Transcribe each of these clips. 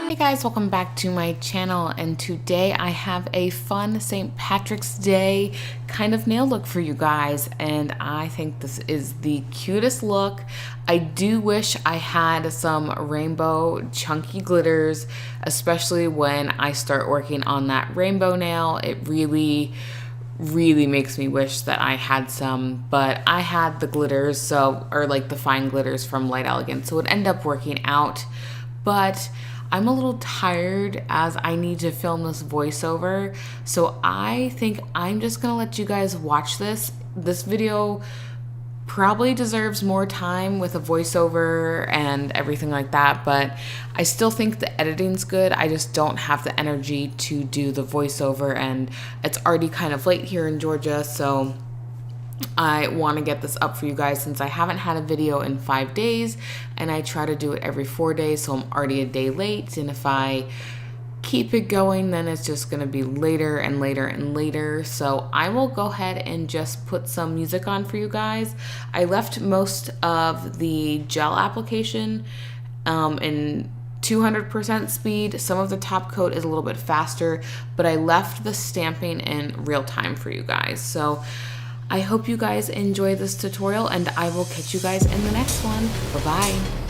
Hey guys, welcome back to my channel, and today I have a fun St. Patrick's Day kind of nail look for you guys, and I think this is the cutest look. I do wish I had some rainbow chunky glitters, especially when I start working on that rainbow nail. It really makes me wish that I had some, but I had the glitters, or like the fine glitters from Light Elegance, so it ended up working out. But I'm a little tired as I need to film this voiceover, so I think I'm just gonna let you guys watch this. This video probably deserves more time with a voiceover and everything like that, but I still think the editing's good. I just don't have the energy to do the voiceover, and it's already kind of late here in Georgia, so I want to get this up for you guys since I haven't had a video in 5 days, and I try to do it every 4 days, so I'm already a day late, and if I keep it going, then it's just going to be later and later and later. So I will go ahead and just put some music on for you guys. I left most of the gel application in 200% speed. Some of the top coat is a little bit faster, but I left the stamping in real time for you guys. So I hope you guys enjoy this tutorial, and I will catch you guys in the next one. Bye-bye.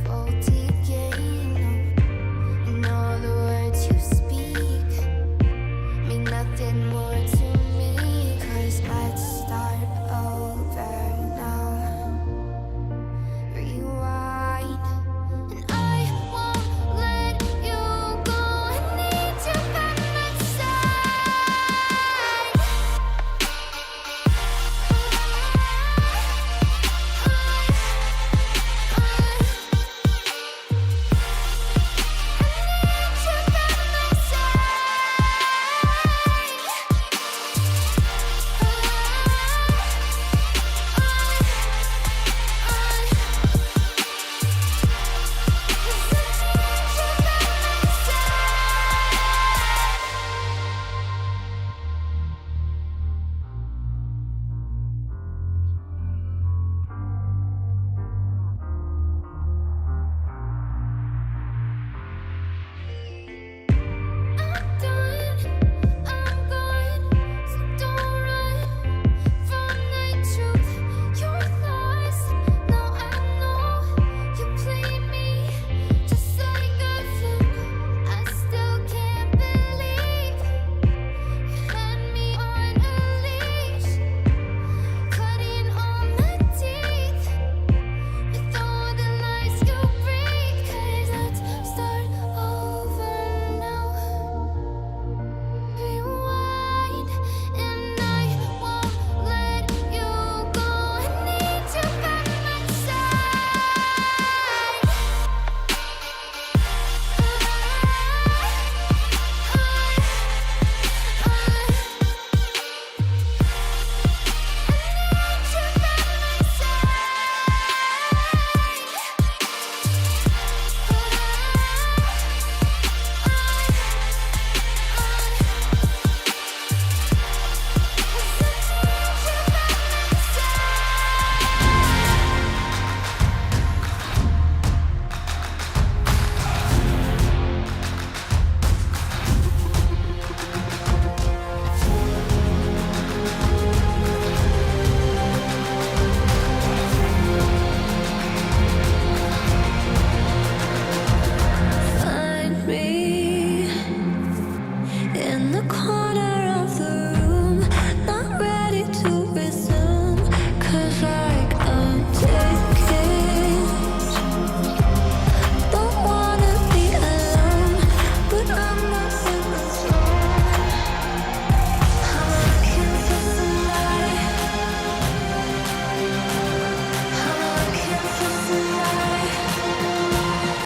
Faulty